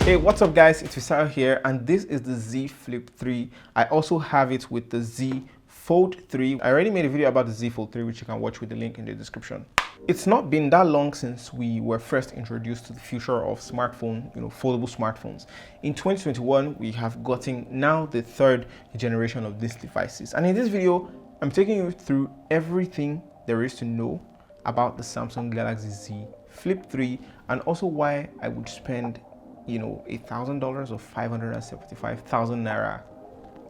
Hey, what's up guys, it's Fisayo here, and this is the Z Flip 3. I also have it with the Z Fold 3. I already made a video about the Z Fold 3, which you can watch with the link in the description. It's not been that long since we were first introduced to the future of smartphone, foldable smartphones. In 2021, we have gotten now the third generation of these devices. And in this video, I'm taking you through everything there is to know about the Samsung Galaxy Z Flip 3, and also why I would spend $1,000 or 575,000 naira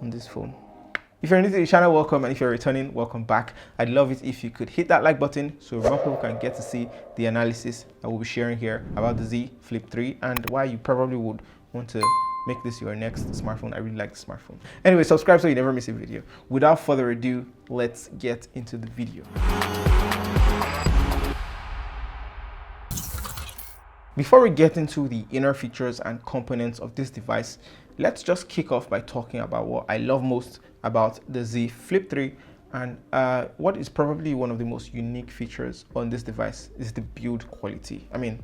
on this phone. If you're new to the channel, welcome, and if you're returning, welcome back. I'd love it if you could hit that like button so more people can get to see the analysis I will be sharing here about the Z Flip 3 and why you probably would want to make this your next smartphone. I really like the smartphone. Anyway, subscribe so you never miss a video. Without further ado, let's get into the video. Before we get into the inner features and components of this device, let's just kick off by talking about what I love most about the Z Flip 3, and what is probably one of the most unique features on this device is the build quality. I mean,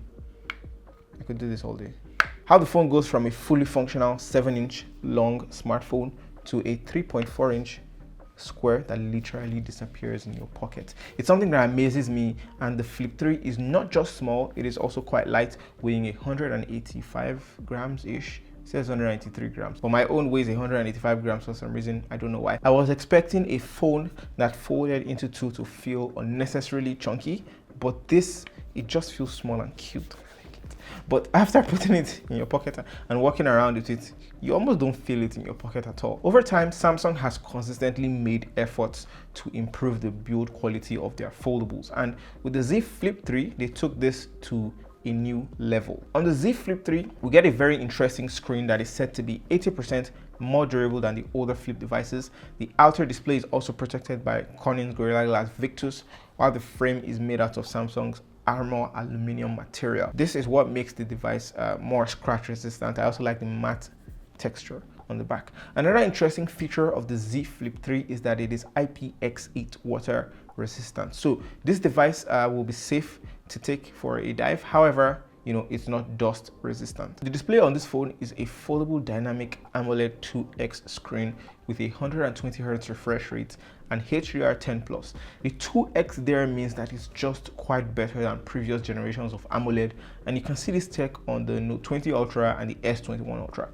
I could do this all day. How the phone goes from a fully functional 7-inch long smartphone to a 3.4-inch square that literally disappears in your pocket. It's something that amazes me, and the Flip 3 is not just small, it is also quite light, weighing 185 grams ish. It says 193 grams, but my own weighs 185 grams for some reason. I don't know why. I was expecting a phone that folded into two to feel unnecessarily chunky, but this, it just feels small and cute. But after putting it in your pocket and walking around with it, you almost don't feel it in your pocket at all. Over time, Samsung has consistently made efforts to improve the build quality of their foldables, and with the Z Flip 3, they took this to a new level. On the Z Flip 3, we get a very interesting screen that is said to be 80% more durable than the older Flip devices. The outer display is also protected by Corning's Gorilla Glass Victus, while the frame is made out of Samsung's Armor aluminum material. This is what makes the device more scratch resistant. I also like the matte texture on the back. Another interesting feature of the Z Flip 3 is that it is IPX8 water resistant. So this device will be safe to take for a dive. However, it's not dust resistant. The display on this phone is a foldable dynamic AMOLED 2X screen with a 120 Hz refresh rate and HDR10+. The 2X there means that it's just quite better than previous generations of AMOLED, and you can see this tech on the Note 20 Ultra and the S21 Ultra.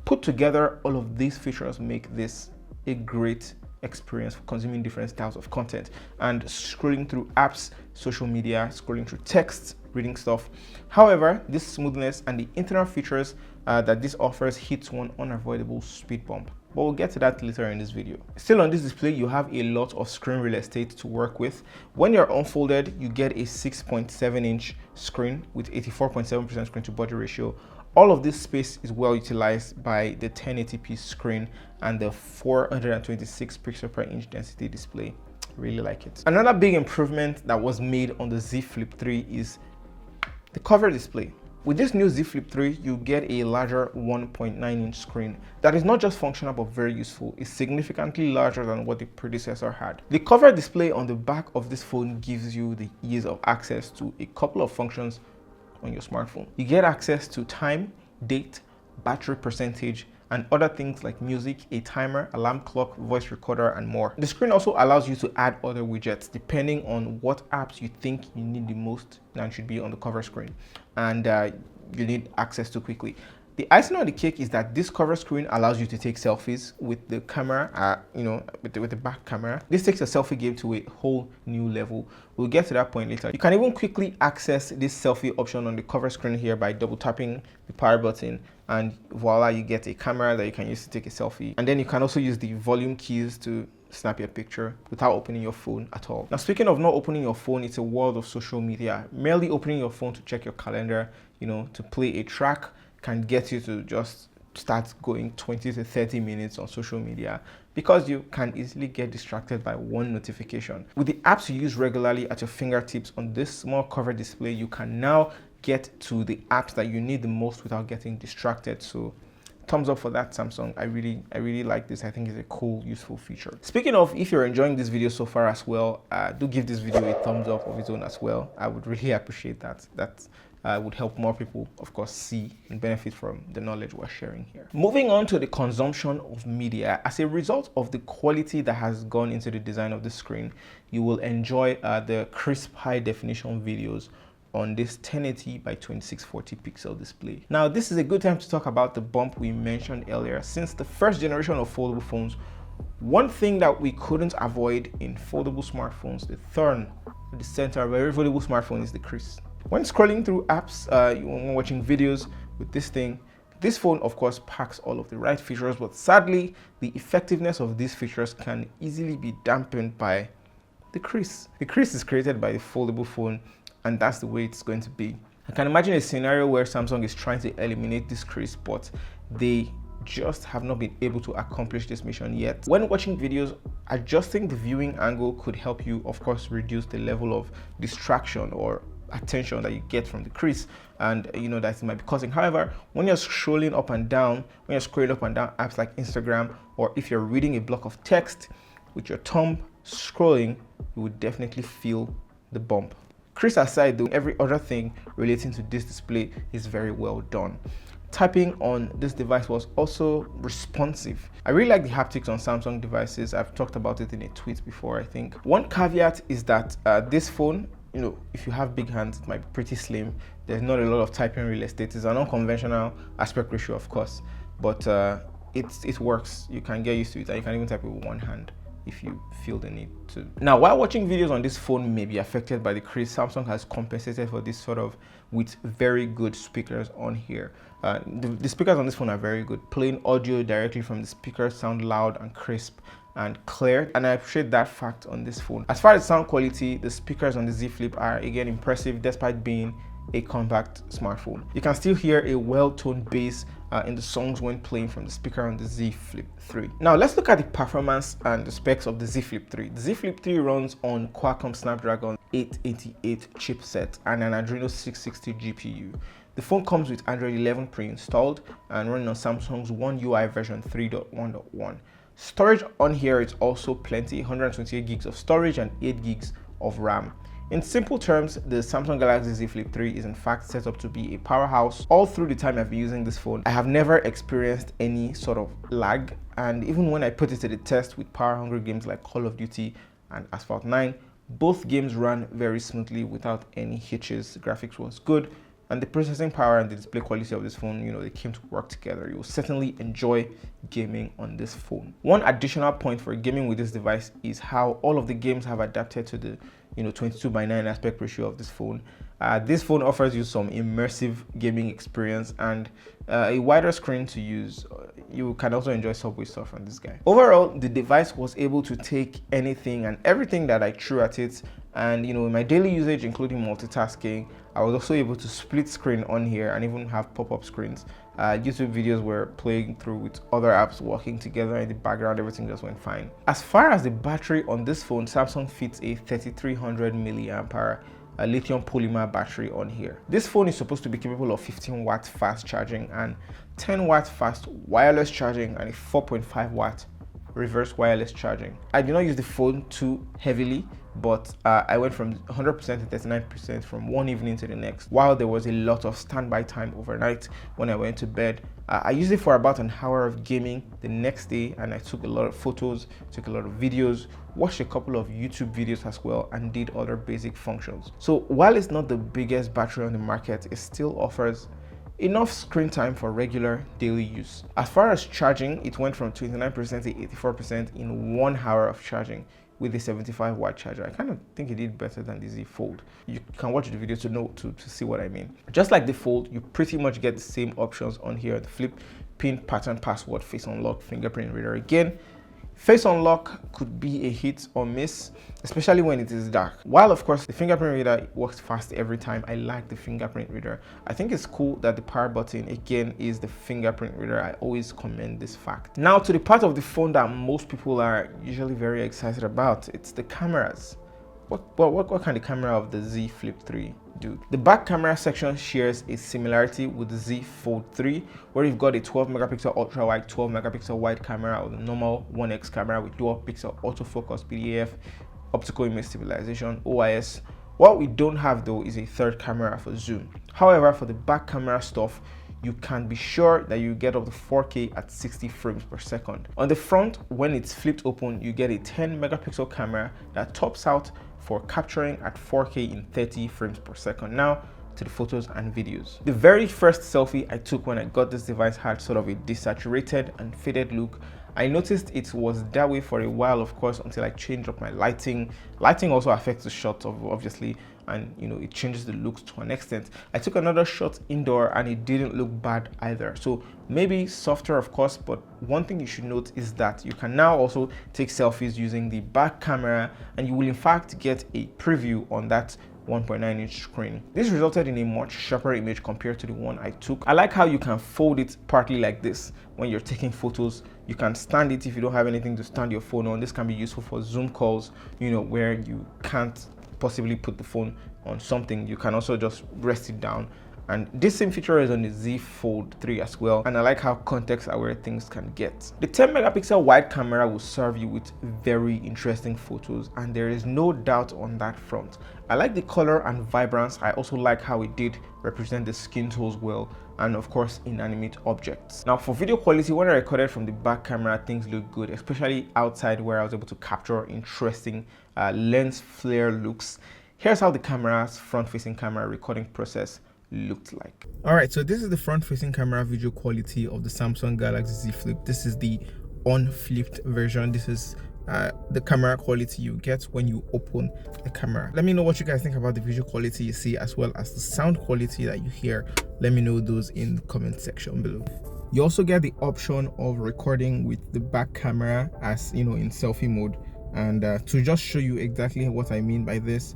Put together, all of these features make this a great experience for consuming different styles of content and scrolling through apps, social media, scrolling through text, reading stuff. However, this smoothness and the internal features that this offers hits one unavoidable speed bump, but we'll get to that later in this video. Still on this display, you have a lot of screen real estate to work with. When you're unfolded, you get a 6.7-inch screen with 84.7% screen to body ratio. All of this space is well utilized by the 1080p screen and the 426 pixel per inch density display. Really like it. Another big improvement that was made on the Z Flip 3 is the cover display. With this new Z Flip 3, you get a larger 1.9-inch screen that is not just functional but very useful. It's significantly larger than what the predecessor had. The cover display on the back of this phone gives you the ease of access to a couple of functions on your smartphone. You get access to time, date, battery percentage, and other things like music, a timer, alarm clock, voice recorder, and more. The screen also allows you to add other widgets depending on what apps you think you need the most and should be on the cover screen, and you need access to quickly. The icing on the cake is that this cover screen allows you to take selfies with the camera, with the back camera. This takes a selfie game to a whole new level. We'll get to that point later. You can even quickly access this selfie option on the cover screen here by double tapping the power button, and voila, you get a camera that you can use to take a selfie. And then you can also use the volume keys to snap your picture without opening your phone at all. Now, speaking of not opening your phone, it's a world of social media. Merely opening your phone to check your calendar, to play a track, can get you to just start going 20 to 30 minutes on social media because you can easily get distracted by one notification. With the apps you use regularly at your fingertips on this small cover display, you can now get to the apps that you need the most without getting distracted. So thumbs up for that, Samsung. I really like this. I think it's a cool, useful feature. Speaking of, if you're enjoying this video so far as well, do give this video a thumbs up of its own as well. I would really appreciate that. would help more people, of course, see and benefit from the knowledge we're sharing here. Moving on to the consumption of media. As a result of the quality that has gone into the design of the screen, you will enjoy the crisp high definition videos on this 1080 by 2640 pixel display. Now, this is a good time to talk about the bump we mentioned earlier. Since the first generation of foldable phones, one thing that we couldn't avoid in foldable smartphones, the thorn at the center of every foldable smartphone, is the crease. When scrolling through apps, when watching videos with this thing, this phone of course packs all of the right features, but sadly, the effectiveness of these features can easily be dampened by the crease. The crease is created by the foldable phone, and that's the way it's going to be. I can imagine a scenario where Samsung is trying to eliminate this crease, but they just have not been able to accomplish this mission yet. When watching videos, adjusting the viewing angle could help you, of course, reduce the level of distraction or attention that you get from the crease, and that it might be causing. However, when you're scrolling up and down apps like Instagram, or if you're reading a block of text with your thumb scrolling, you would definitely feel the bump. Crease aside though, every other thing relating to this display is very well done. Typing on this device was also responsive. I really like the haptics on Samsung devices. I've talked about it in a tweet before, I think. One caveat is that this phone, if you have big hands, it might be pretty slim. There's not a lot of typing real estate. It's an unconventional aspect ratio, of course, but it works. You can get used to it, and you can even type with one hand if you feel the need to. Now, while watching videos on this phone may be affected by the crease, Samsung has compensated for this with very good speakers on here. The speakers on this phone are very good. Playing audio directly from the speakers sound loud and crisp and clear, and I appreciate that fact on this phone. As far as sound quality, the speakers on the Z Flip are again impressive despite being a compact smartphone. You can still hear a well-toned bass in the songs when playing from the speaker on the Z Flip 3. Now let's look at the performance and the specs of the Z Flip 3. The Z Flip 3 runs on Qualcomm Snapdragon 888 chipset and an Adreno 660 GPU. The phone comes with Android 11 pre-installed and running on Samsung's One UI version 3.1.1. Storage on here is also plenty, 128 gigs of storage and 8 gigs of RAM. In simple terms, the Samsung Galaxy Z Flip 3 is in fact set up to be a powerhouse. All through the time I've been using this phone, I have never experienced any sort of lag, and even when I put it to the test with power-hungry games like Call of Duty and Asphalt 9, both games ran very smoothly without any hitches. The graphics was good, and the processing power and the display quality of this phone, they came to work together. You will certainly enjoy gaming on this phone. One additional point for gaming with this device is how all of the games have adapted to the 22:9 aspect ratio of this phone. This phone offers you some immersive gaming experience and a wider screen to use. You can also enjoy Subway Surf on this guy. Overall, the device was able to take anything and everything that I threw at it, and in my daily usage, including multitasking, I was also able to split screen on here and even have pop-up screens. YouTube videos were playing through with other apps working together in the background. Everything just went fine. As far as the battery on this phone, Samsung fits a 3300 milliamp hour lithium polymer battery on here. This phone is supposed to be capable of 15 watt fast charging and 10 watt fast wireless charging and a 4.5 watt reverse wireless charging. I did not use the phone too heavily, but I went from 100% to 39% from one evening to the next. While there was a lot of standby time overnight when I went to bed, I used it for about an hour of gaming the next day, and I took a lot of photos, took a lot of videos, watched a couple of YouTube videos as well, and did other basic functions. So while it's not the biggest battery on the market, it still offers enough screen time for regular daily use. As far as charging, it went from 29% to 84% in 1 hour of charging with a 75 watt charger. I kind of think it did better than the Z Fold. You can watch the video to see what I mean. Just like the Fold, you pretty much get the same options on here. The Flip, pin, pattern, password, face unlock, fingerprint reader. Again, face unlock could be a hit or miss, especially when it is dark. While of course the fingerprint reader works fast every time, I like the fingerprint reader. I think it's cool that the power button again is the fingerprint reader. I always commend this fact. Now to the part of the phone that most people are usually very excited about. It's the cameras. What kind of camera of the Z Flip 3 do? The back camera section shares a similarity with the Z Fold 3, where you've got a 12 megapixel ultra wide, 12 megapixel wide camera, or the normal 1x camera with dual pixel autofocus, PDAF, optical image stabilization, OIS, What we don't have though is a third camera for zoom. However, for the back camera stuff, you can be sure that you get up to 4K at 60 frames per second. On the front, when it's flipped open, you get a 10 megapixel camera that tops out for capturing at 4K in 30 frames per second. Now to the photos and videos. The very first selfie I took when I got this device had sort of a desaturated and faded look. I noticed it was that way for a while, of course, until I changed up my lighting. Lighting also affects the shot, obviously, and it changes the looks to an extent. I took another shot indoor and it didn't look bad either. So maybe softer, of course, but one thing you should note is that you can now also take selfies using the back camera, and you will in fact get a preview on that 1.9-inch screen. This resulted in a much sharper image compared to the one I took. I like how you can fold it partly like this when you're taking photos. You can stand it if you don't have anything to stand your phone on. This can be useful for Zoom calls, where you can't possibly put the phone on something. You can also just rest it down. And this same feature is on the Z Fold 3 as well, and I like how context aware things can get. The 10 megapixel wide camera will serve you with very interesting photos, and there is no doubt on that front. I like the color and vibrance. I also like how it did represent the skin tones well, and of course inanimate objects. Now for video quality, when I recorded from the back camera, things look good, especially outside where I was able to capture interesting lens flare looks. Here's how the camera's front-facing camera recording process looked like. All right, so this is the front-facing camera video quality of the Samsung Galaxy Z Flip. This is the unflipped version. This is the camera quality you get when you open the camera. Let me know what you guys think about the visual quality you see, as well as the sound quality that you hear. Let me know those in the comment section below. You also get the option of recording with the back camera, as in selfie mode. And to just show you exactly what I mean by this,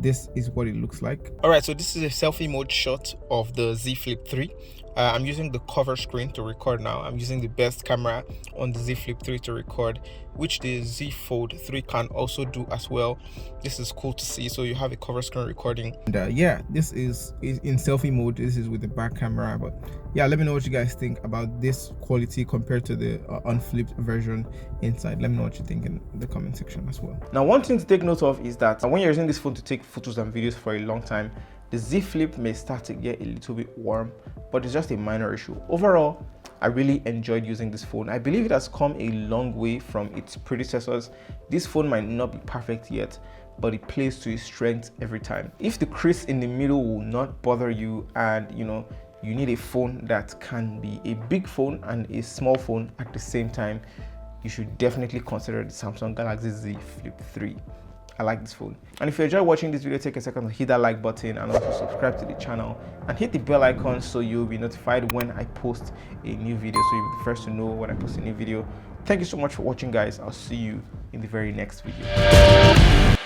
this is what it looks like. All right, so this is a selfie mode shot of the Z Flip 3. I'm using the cover screen to record now. I'm using the best camera on the Z Flip 3 to record, which the Z Fold 3 can also do as well. This is cool to see. So you have a cover screen recording. And yeah, this is in selfie mode. This is with the back camera. But yeah, let me know what you guys think about this quality compared to the unflipped version inside. Let me know what you think in the comment section as well. Now, one thing to take note of is that when you're using this phone to take photos and videos for a long time, the Z Flip may start to get a little bit warm, but it's just a minor issue. Overall, I really enjoyed using this phone. I believe it has come a long way from its predecessors. This phone might not be perfect yet, but it plays to its strengths every time. If the crease in the middle will not bother you, and you need a phone that can be a big phone and a small phone at the same time, you should definitely consider the Samsung Galaxy Z Flip 3. I like this phone. And if you enjoy watching this video, take a second to hit that like button and also subscribe to the channel and hit the bell icon so you'll be notified when I post a new video, so you'll be the first to know when I post a new video. Thank you so much for watching, guys. I'll see you in the very next video.